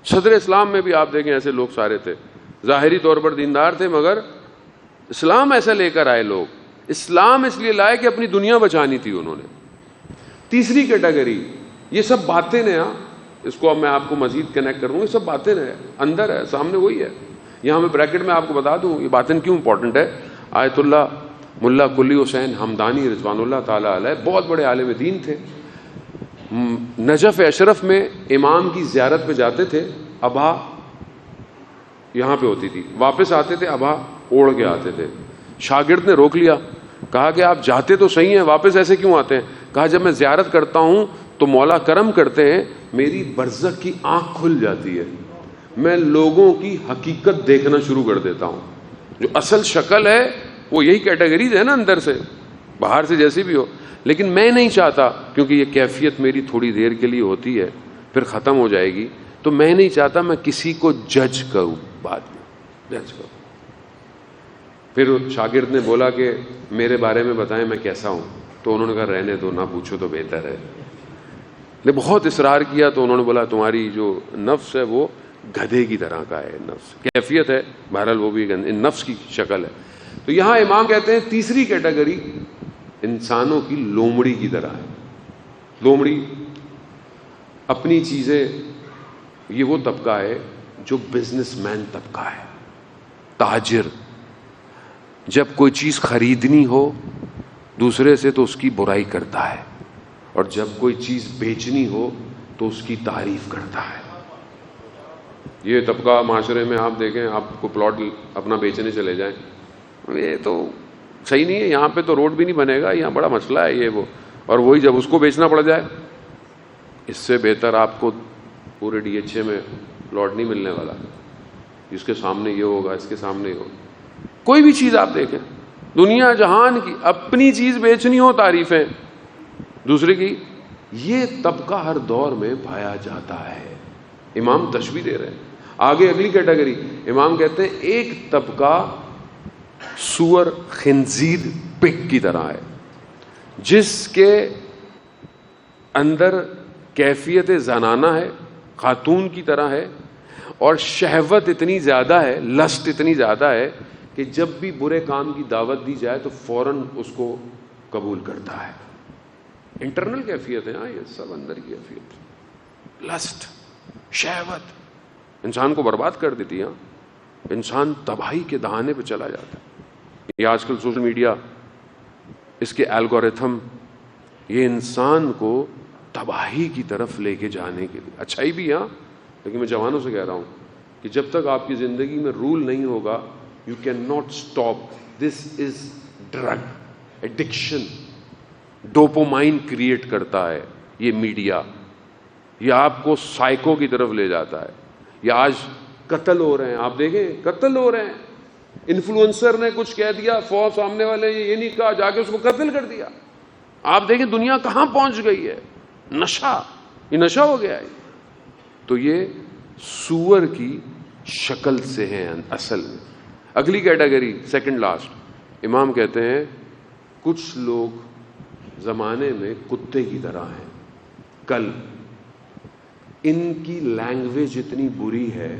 صدر اسلام میں بھی آپ دیکھیں ایسے لوگ سارے تھے, ظاہری طور پر دیندار تھے مگر اسلام ایسا لے کر آئے لوگ. اسلام اس لیے لائے کہ اپنی دنیا بچانی تھی انہوں نے. تیسری کیٹیگری, یہ سب باتیں ہیں, اس کو اب میں آپ کو مزید کنیکٹ کروں گا. یہ سب باتیں ہیں, اندر ہے, سامنے وہی ہے. یہاں میں بریکٹ میں آپ کو بتا دوں یہ باتیں کیوں امپورٹنٹ ہے. آیت اللہ ملا کلی حسین حمدانی رضوان اللہ تعالیٰ علیہ بہت بڑے عالم دین تھے. نجف اشرف میں امام کی زیارت پہ جاتے تھے. ابا یہاں پہ ہوتی تھی، واپس آتے تھے ابا اوڑھ کے آتے تھے. شاگرد نے روک لیا، کہا کہ آپ جاتے تو صحیح ہیں، واپس ایسے کیوں آتے ہیں؟ کہا جب میں زیارت کرتا ہوں تو مولا کرم کرتے ہیں، میری برزخ کی آنکھ کھل جاتی ہے، میں لوگوں کی حقیقت دیکھنا شروع کر دیتا ہوں. جو اصل شکل ہے وہ یہی کیٹیگریز ہے نا، اندر سے باہر سے جیسی بھی ہو. لیکن میں نہیں چاہتا، کیونکہ یہ کیفیت میری تھوڑی دیر کے لیے ہوتی ہے پھر ختم ہو جائے گی، تو میں نہیں چاہتا میں کسی کو جج کروں، بعد میں جج کروں. پھر شاگرد نے بولا کہ میرے بارے میں بتائیں میں کیسا ہوں. تو انہوں نے کہا رہنے دو، نہ پوچھو تو بہتر ہے. نے بہت اصرار کیا تو انہوں نے بولا تمہاری جو نفس ہے وہ گدھے کی طرح کا ہے. نفس کیفیت ہے، بہرحال وہ بھی نفس کی شکل ہے. تو یہاں امام کہتے ہیں تیسری کیٹیگری انسانوں کی لومڑی کی طرح ہے. لومڑی اپنی چیزیں، یہ وہ طبقہ ہے جو بزنس مین طبقہ ہے، تاجر. جب کوئی چیز خریدنی ہو دوسرے سے تو اس کی برائی کرتا ہے، اور جب کوئی چیز بیچنی ہو تو اس کی تعریف کرتا ہے. یہ طبقہ معاشرے میں آپ دیکھیں، آپ کو پلاٹ اپنا بیچنے چلے جائیں، یہ تو صحیح نہیں ہے، یہاں پہ تو روڈ بھی نہیں بنے گا، یہاں بڑا مسئلہ ہے یہ وہ. اور وہی جب اس کو بیچنا پڑ جائے، اس سے بہتر آپ کو پورے DHA میں پلاٹ نہیں ملنے والا. اس کے سامنے یہ ہوگا، اس کے سامنے یہ ہوگا. کوئی بھی چیز آپ دیکھیں دنیا جہان کی، اپنی چیز بیچنی ہو تعریفیں، دوسرے کی. یہ طبقہ ہر دور میں پایا جاتا ہے. امام تشبیہ دے رہے ہیں. آگے اگلی کیٹیگری امام کہتے ہیں ایک طبقہ سور، خنزیر، پگ کی طرح ہے، جس کے اندر کیفیت زنانہ ہے، خاتون کی طرح ہے، اور شہوت اتنی زیادہ ہے، لسٹ اتنی زیادہ ہے کہ جب بھی برے کام کی دعوت دی جائے تو فوراً اس کو قبول کرتا ہے. انٹرنل کیفیت ہے، ہاں یہ سب اندر کی کیفیت. لسٹ، شہوت انسان کو برباد کر دیتی ہے. انسان تباہی کے دہانے پہ چلا جاتا ہے. یہ آج کل سوشل میڈیا، اس کے الگورتھم، یہ انسان کو تباہی کی طرف لے کے جانے کے لیے اچھائی بھی. ہاں لیکن میں جوانوں سے کہہ رہا ہوں کہ جب تک آپ کی زندگی میں رول نہیں ہوگا، you can not stop. This is drug addiction. Dopamine create کرتا ہے یہ میڈیا، یہ آپ کو سائیکو کی طرف لے جاتا ہے. یہ آج قتل ہو رہے ہیں، آپ دیکھیں قتل ہو رہے ہیں. انفلوئنسر نے کچھ کہہ دیا، فوج سامنے والے یہ نہیں کہا، جا کے اس کو قتل کر دیا. آپ دیکھیں دنیا کہاں پہنچ گئی ہے. نشہ، یہ نشہ ہو گیا ہے. تو یہ سور کی شکل سے ہیں اصل میں. اگلی کیٹیگری سیکنڈ لاسٹ امام کہتے ہیں کچھ لوگ زمانے میں کتے کی طرح ہیں. کل ان کی لینگویج اتنی بری ہے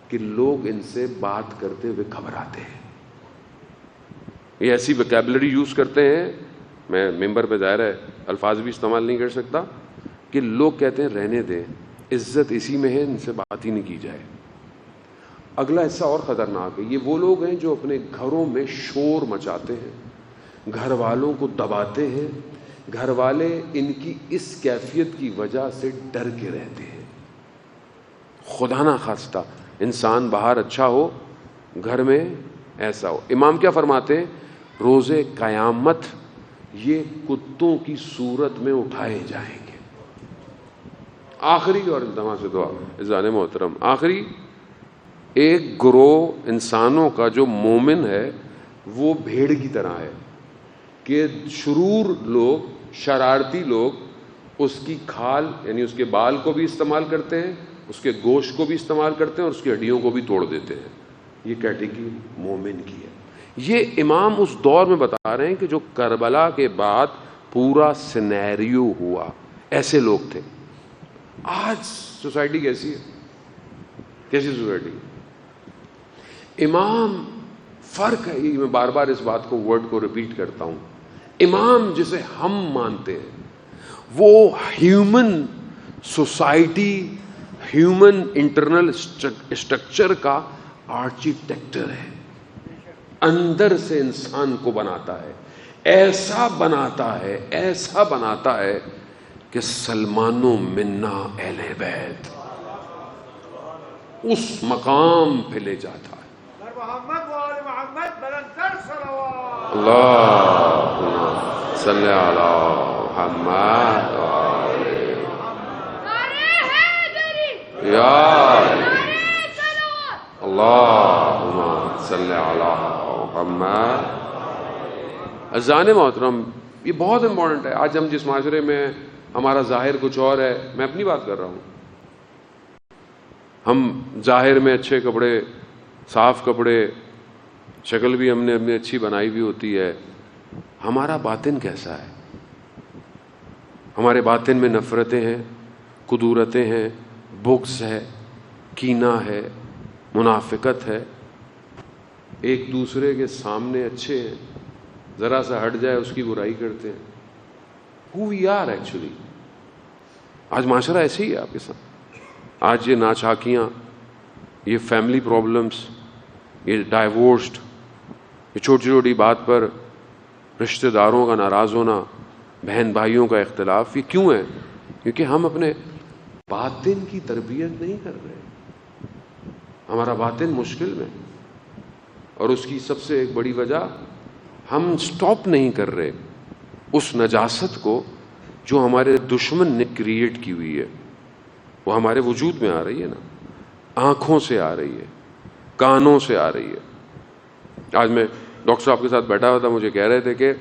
کہ لوگ ان سے بات کرتے ہوئے گھبراتے ہیں. یہ ایسی ویکیبلری یوز کرتے ہیں، میں ممبر پہ ظاہر ہے الفاظ بھی استعمال نہیں کر سکتا، کہ لوگ کہتے ہیں رہنے دیں، عزت اسی میں ہے، ان سے بات ہی نہیں کی جائے. اگلا حصہ اور خطرناک ہے. یہ وہ لوگ ہیں جو اپنے گھروں میں شور مچاتے ہیں، گھر والوں کو دباتے ہیں. گھر والے ان کی اس کیفیت کی وجہ سے ڈر کے رہتے ہیں. خدا نہ خواستہ انسان باہر اچھا ہو، گھر میں ایسا ہو. امام کیا فرماتے ہیں؟ روز قیامت یہ کتوں کی صورت میں اٹھائے جائیں گے. آخری اور التماس سے دعا عزیزان محترم، آخری ایک گروہ انسانوں کا جو مومن ہے وہ بھیڑ کی طرح ہے کہ شرور لوگ، شرارتی لوگ اس کی کھال یعنی اس کے بال کو بھی استعمال کرتے ہیں، اس کے گوشت کو بھی استعمال کرتے ہیں، اور اس کی ہڈیوں کو بھی توڑ دیتے ہیں. یہ کیٹیگری مومن کی ہے. یہ امام اس دور میں بتا رہے ہیں کہ جو کربلا کے بعد پورا سینیریو ہوا، ایسے لوگ تھے. آج سوسائٹی کیسی ہے؟ کیسی سوسائٹی؟ امام فرق ہے. میں بار بار اس بات کو ورڈ کو ریپیٹ کرتا ہوں. امام جسے ہم مانتے ہیں وہ human society, human internal structure کا آرکیٹیکٹر ہے. اندر سے انسان کو بناتا ہے، ایسا بناتا ہے، ایسا بناتا ہے کہ سلمان و منا اہل بیت. اس مقام پہ لے جاتا ہے۔ اللہم صلی علی محمد یا اللہم صلی علی محمد۔ عزیزان محترم، یہ بہت امپورٹنٹ ہے۔ آج ہم جس معاشرے میں ہمارا ظاہر کچھ اور ہے، میں اپنی بات کر رہا ہوں، ہم ظاہر میں اچھے کپڑے، صاف کپڑے، شکل بھی ہم نے اپنی اچھی بنائی بھی ہوتی ہے، ہمارا باطن کیسا ہے؟ ہمارے باطن میں نفرتیں ہیں، کدورتیں ہیں، بغض ہے، کینہ ہے، منافقت ہے، ایک دوسرے کے سامنے اچھے ہیں، ذرا سا ہٹ جائے اس کی برائی کرتے ہیں۔ Who we are actually۔ آج معاشرہ ایسے ہی ہے آپ کے ساتھ۔ آج یہ ناچاکیاں، یہ فیملی پرابلمس، یہ ڈائیورسڈ، یہ چھوٹی چھوٹی بات پر رشتہ داروں کا ناراض ہونا، بہن بھائیوں کا اختلاف، یہ کیوں ہے؟ کیونکہ ہم اپنے باطن کی تربیت نہیں کر رہے۔ ہمارا باطن مشکل میں، اور اس کی سب سے ایک بڑی وجہ ہم سٹاپ نہیں کر رہے اس نجاست کو جو ہمارے دشمن نے کریٹ کی ہوئی ہے۔ وہ ہمارے وجود میں آ رہی ہے نا، آنکھوں سے آ رہی ہے، کانوں سے آ رہی ہے۔ آج میں ڈاکٹر صاحب کے ساتھ بیٹھا ہوا تھا، مجھے کہہ رہے تھے کہ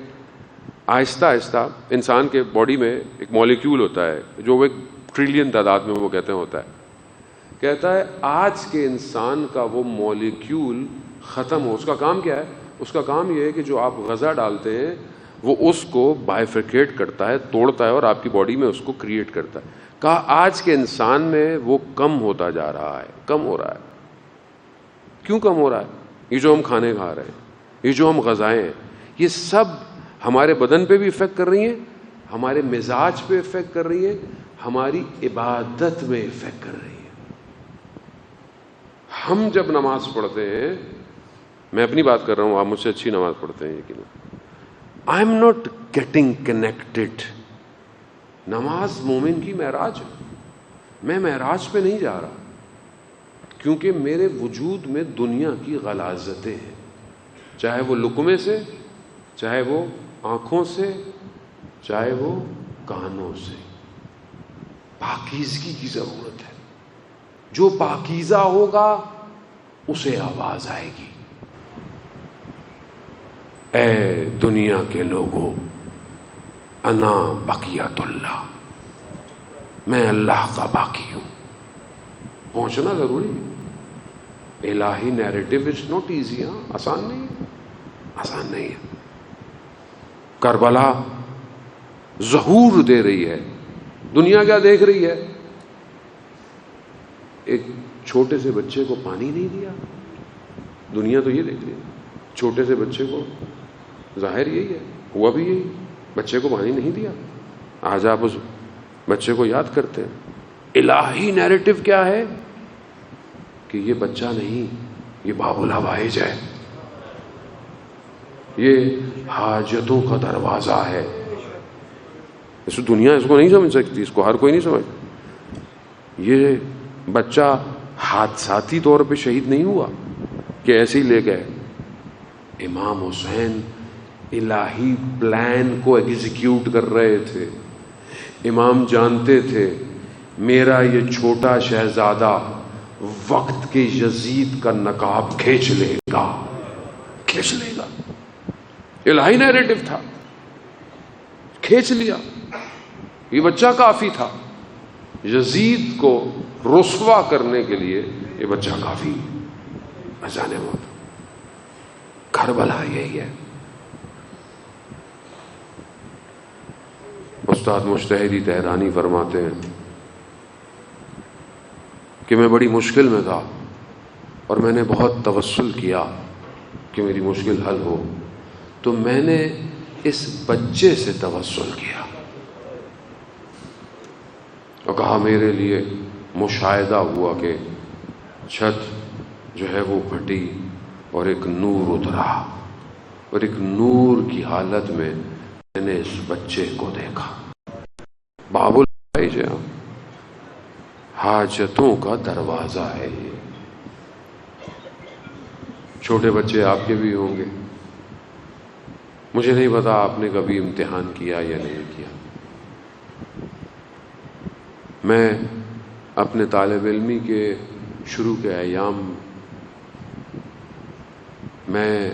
آہستہ آہستہ انسان کے باڈی میں ایک مولیکیول ہوتا ہے جو وہ ایک ٹریلین تعداد میں وہ کہتے ہیں ہوتا ہے، کہتا ہے آج کے انسان کا وہ مولیکیول ختم ہو۔ اس کا کام کیا ہے؟ اس کا کام یہ ہے کہ جو آپ غذا ڈالتے ہیں وہ اس کو بائیفرکیٹ کرتا ہے، توڑتا ہے اور آپ کی باڈی میں اس کو کریٹ کرتا ہے۔ کہا آج کے انسان میں وہ کم ہوتا جا رہا ہے، کم ہو رہا ہے۔ کیوں کم ہو رہا ہے؟ یہ جو ہم کھانے کھا رہے ہیں، یہ جو ہم غذائیں ہیں، یہ سب ہمارے بدن پہ بھی افیکٹ کر رہی ہیں، ہمارے مزاج پہ افیکٹ کر رہی ہیں، ہماری عبادت میں افیکٹ کر رہی ہیں۔ ہم جب نماز پڑھتے ہیں، میں اپنی بات کر رہا ہوں، آپ مجھ سے اچھی نماز پڑھتے ہیں یقیناً، I am not getting connected۔ نماز مومن کی معراج ہے، میں معراج پہ نہیں جا رہا، کیونکہ میرے وجود میں دنیا کی غلاظتیں ہیں، چاہے وہ لقمے سے، چاہے وہ آنکھوں سے، چاہے وہ کانوں سے۔ پاکیزگی کی ضرورت ہے۔ جو پاکیزہ ہوگا اسے آواز آئے گی، اے دنیا کے لوگوں، انا بقیت اللہ، میں اللہ کا باقی ہوں۔ پہنچنا ضروری ہے۔ الہی نیریٹو از ناٹ ایزی، آسان نہیں ہے، آسان نہیں ہے۔ کربلا ظہور دے رہی ہے، دنیا کیا دیکھ رہی ہے؟ ایک چھوٹے سے بچے کو پانی نہیں دیا، دنیا تو یہ دیکھ رہی ہے۔ چھوٹے سے بچے کو، ظاہر یہی ہے، ہوا بھی یہی، بچے کو پانی نہیں دیا۔ آج آپ اس بچے کو یاد کرتے ہیں۔ الہی نیریٹو کیا ہے؟ کہ یہ بچہ نہیں، یہ باب الحوائج ہے، یہ حاجتوں کا دروازہ ہے۔ اس دنیا اس کو نہیں سمجھ سکتی، اس کو ہر کوئی نہیں سمجھ۔ یہ بچہ حادثاتی طور پہ شہید نہیں ہوا کہ ایسے ہی لے گئے۔ امام حسین الہی پلان کو ایگزیکیوٹ کر رہے تھے۔ امام جانتے تھے میرا یہ چھوٹا شہزادہ وقت کے یزید کا نقاب کھینچ لے گا، کھینچ لے گا۔ الہی نیریٹو تھا، کھینچ لیا۔ یہ بچہ کافی تھا، یزید کو رسوا کرنے کے لیے یہ بچہ کافی۔ جانے موت کربلا یہی ہے۔ استاد مجتہدی تہرانی فرماتے ہیں کہ میں بڑی مشکل میں تھا اور میں نے بہت توسل کیا کہ میری مشکل حل ہو، تو میں نے اس بچے سے توسل کیا اور کہا میرے لیے مشاہدہ ہوا کہ چھت جو ہے وہ پھٹی اور ایک نور اترا، اور ایک نور کی حالت میں نے اس بچے کو دیکھا۔ باب الحوائج ہے، حاجتوں کا دروازہ ہے یہ۔ چھوٹے بچے آپ کے بھی ہوں گے، مجھے نہیں پتا آپ نے کبھی امتحان کیا یا نہیں کیا۔ میں اپنے طالب علمی کے شروع کے ایام میں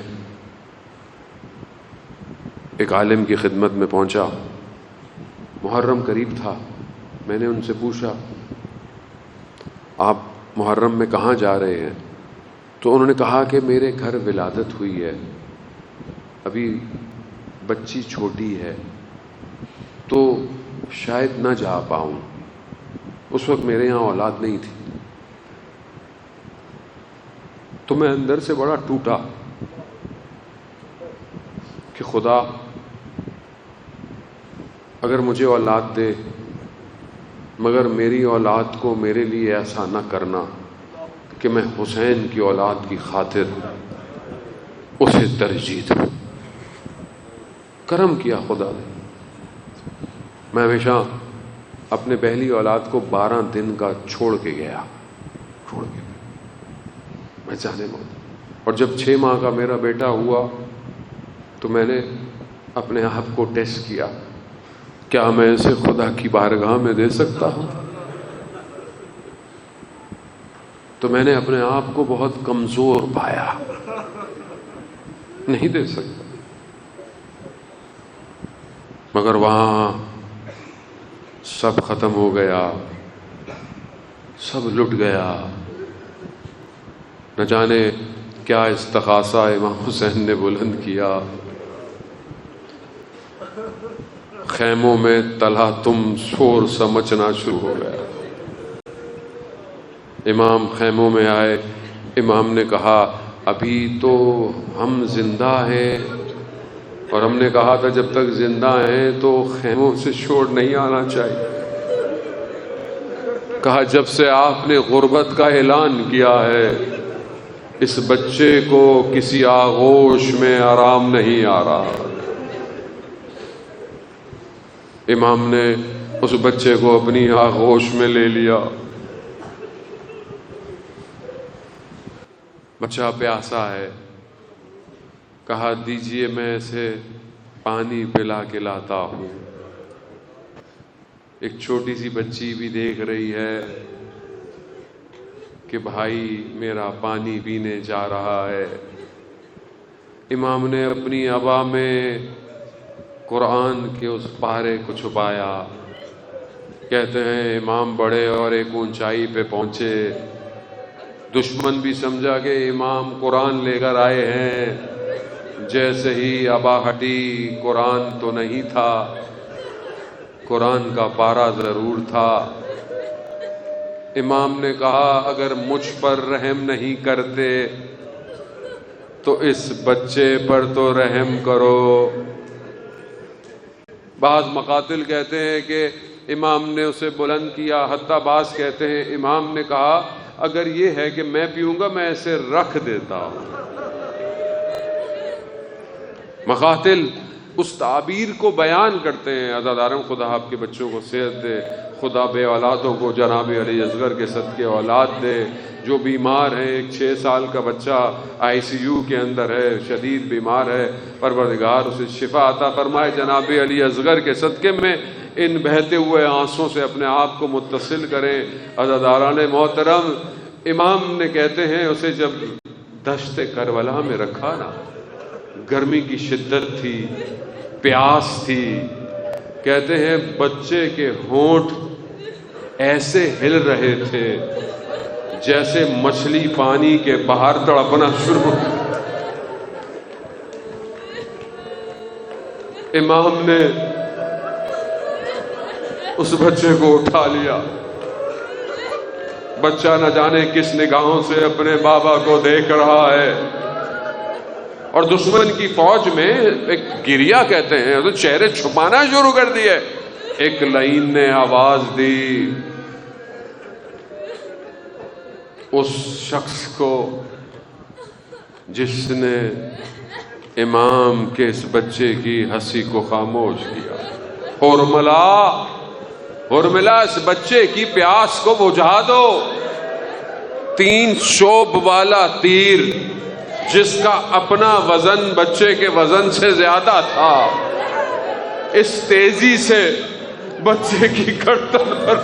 ایک عالم کی خدمت میں پہنچا، محرم قریب تھا، میں نے ان سے پوچھا آپ محرم میں کہاں جا رہے ہیں؟ تو انہوں نے کہا کہ میرے گھر ولادت ہوئی ہے، ابھی بچی چھوٹی ہے تو شاید نہ جا پاؤں۔ اس وقت میرے یہاں اولاد نہیں تھی، تو میں اندر سے بڑا ٹوٹا کہ خدا اگر مجھے اولاد دے مگر میری اولاد کو میرے لیے ایسا نہ کرنا کہ میں حسین کی اولاد کی خاطر اسے ترجیح دوں۔ کرم کیا خدا نے، میں ہمیشہ اپنے پہلی اولاد کو 12 دن کا چھوڑ کے گیا، میں جانے موت۔ اور جب 6 ماہ کا میرا بیٹا ہوا تو میں نے اپنے آپ کو ٹیسٹ کیا، کیا میں اسے خدا کی بارگاہ میں دے سکتا ہوں؟ تو میں نے اپنے آپ کو بہت کمزور پایا، نہیں دے سکتا۔ مگر وہاں سب ختم ہو گیا، سب لٹ گیا۔ نہ جانے کیا استغاثہ امام حسین نے بلند کیا، خیموں میں تلاطم شور سمجھنا شروع ہو گیا۔ امام خیموں میں آئے، امام نے کہا ابھی تو ہم زندہ ہیں، اور ہم نے کہا تھا جب تک زندہ ہیں تو خیموں سے شور نہیں آنا چاہیے۔ کہا جب سے آپ نے غربت کا اعلان کیا ہے اس بچے کو کسی آغوش میں آرام نہیں آ رہا۔ امام نے اس بچے کو اپنی آغوش میں لے لیا۔ بچہ پیاسا ہے، کہا دیجئے میں اسے پانی پلا کے لاتا ہوں۔ ایک چھوٹی سی بچی بھی دیکھ رہی ہے کہ بھائی میرا پانی پینے جا رہا ہے۔ امام نے اپنی عبا میں قرآن کے اس پارے کو چھپایا۔ کہتے ہیں امام بڑے اور ایک اونچائی پہ پہنچے، دشمن بھی سمجھا کہ امام قرآن لے کر آئے ہیں، جیسے ہی عبا ہٹی قرآن تو نہیں تھا، قرآن کا پارا ضرور تھا۔ امام نے کہا اگر مجھ پر رحم نہیں کرتے تو اس بچے پر تو رحم کرو۔ بعض مقاتل کہتے ہیں کہ امام نے اسے بلند کیا، حتیٰ بعض کہتے ہیں امام نے کہا اگر یہ ہے کہ میں پیوں گا میں اسے رکھ دیتا ہوں۔ مقاتل اس تعبیر کو بیان کرتے ہیں۔ عزادارم خدا آپ کے بچوں کو صحت دے، خدا بے اولادوں کو جناب علی اصغر کے صدقے اولاد دے۔ جو بیمار ہیں، ایک 6 سال کا بچہ ICU کے اندر ہے، شدید بیمار ہے، پروردگار اسے شفا عطا فرمائے جناب علی اصغر کے صدقے میں۔ ان بہتے ہوئے آنسوں سے اپنے آپ کو متصل کریں۔ عزاداران محترم، امام نے کہتے ہیں اسے جب دشت کربلا میں رکھا نا، گرمی کی شدت تھی، پیاس تھی، کہتے ہیں بچے کے ہونٹ ایسے ہل رہے تھے جیسے مچھلی پانی کے باہر تڑپنا شروع۔ امام نے اس بچے کو اٹھا لیا۔ بچہ نہ جانے کس نگاہوں سے اپنے بابا کو دیکھ رہا ہے، اور دشمن کی فوج میں ایک گریا کہتے ہیں تو چہرے چھپانا شروع کر دیے۔ ایک لعین نے آواز دی، اس شخص کو جس نے امام کے اس بچے کی ہنسی کو خاموش کیا، حرملا اس بچے کی پیاس کو بجھا دو۔ 3 شوب والا تیر جس کا اپنا وزن بچے کے وزن سے زیادہ تھا، اس تیزی سے بچے کی گردن پر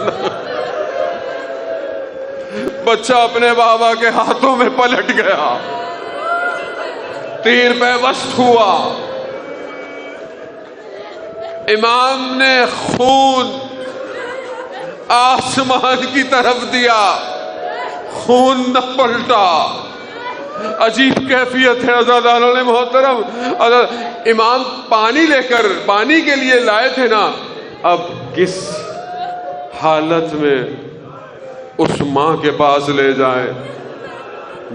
بچہ اپنے بابا کے ہاتھوں میں پلٹ گیا، تیر پیوست ہوا۔ امام نے خون آسمان کی طرف دیا، خون نہ پلٹا۔ عجیب کیفیت ہے عزیزان محترم۔ امام پانی لے کر پانی کے لیے لائے تھے نا، اب کس حالت میں اس ماں کے پاس لے جائیں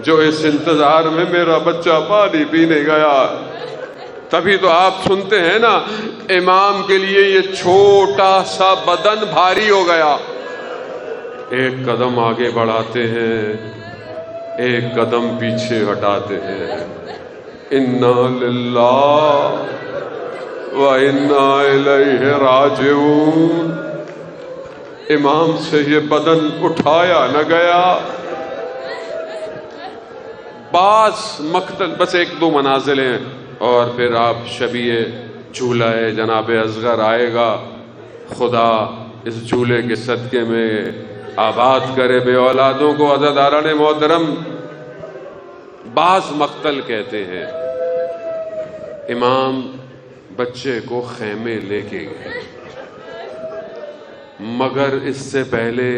جو اس انتظار میں میرا بچہ پانی پینے گیا۔ تبھی تو آپ سنتے ہیں نا، امام کے لیے یہ چھوٹا سا بدن بھاری ہو گیا، ایک قدم آگے بڑھاتے ہیں، ایک قدم پیچھے ہٹاتے ہیں۔ انا للہ و انا الیہ راجعون۔ امام سے یہ بدن اٹھایا نہ گیا۔ بعض مقتل، بس ایک دو منازلیں اور پھر آپ شبیہ جھولا جناب اصغر آئے گا۔ خدا اس جھولے کے صدقے میں آباد کرے بے اولادوں کو۔ عزیزان محترم، بعض مقتل کہتے ہیں امام بچے کو خیمے لے کے گئے، مگر اس سے پہلے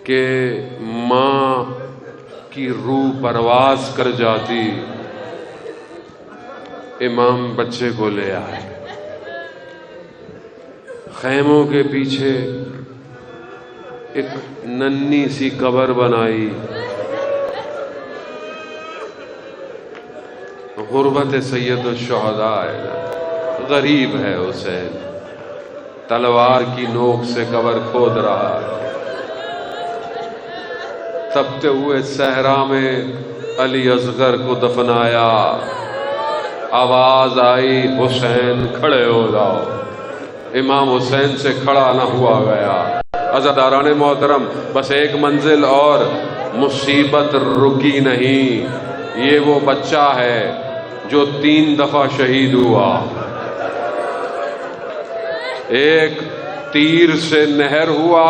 کہ ماں کی روح پرواز کر جاتی، امام بچے کو لے آئے۔ خیموں کے پیچھے ایک ننھی سی قبر بنائی۔ غربت سید الشہداء ہے، غریب ہے حسین، تلوار کی نوک سے قبر کھود رہا ہے۔ تپتے ہوئے صحرا میں علی اصغر کو دفنایا، آواز آئی حسین کھڑے ہو جاؤ۔ امام حسین سے کھڑا نہ ہوا گیا۔ عزیزان محترم، بس ایک منزل اور، مصیبت رکی نہیں۔ یہ وہ بچہ ہے جو 3 دفعہ شہید ہوا۔ ایک تیر سے نہر ہوا،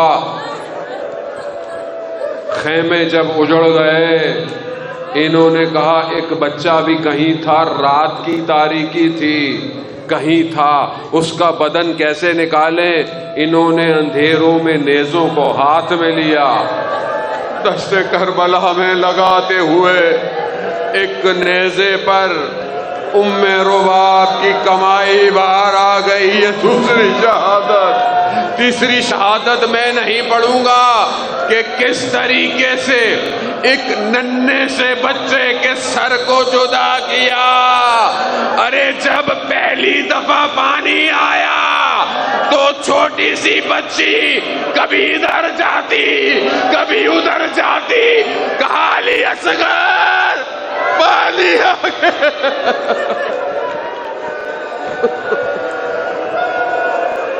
خیمے جب اجڑ گئے، انہوں نے کہا ایک بچہ بھی کہیں تھا، رات کی تاریکی تھی، کہیں تھا، اس کا بدن کیسے نکالیں؟ انہوں نے اندھیروں میں نیزوں کو ہاتھ میں لیا، دشت کربلا میں لگاتے ہوئے ایک نیزے پر ام رباب کی کمائی باہر آ گئی۔ یہ دوسری شہادت، تیسری شہادت میں نہیں پڑھوں گا کہ کس طریقے سے ایک ننھے سے بچے کے سر کو جدا کیا۔ ارے جب پہلی دفعہ پانی آیا تو چھوٹی سی بچی کبھی ادھر جاتی کبھی ادھر جاتی، کہا علی اصغر پانی آ گیا۔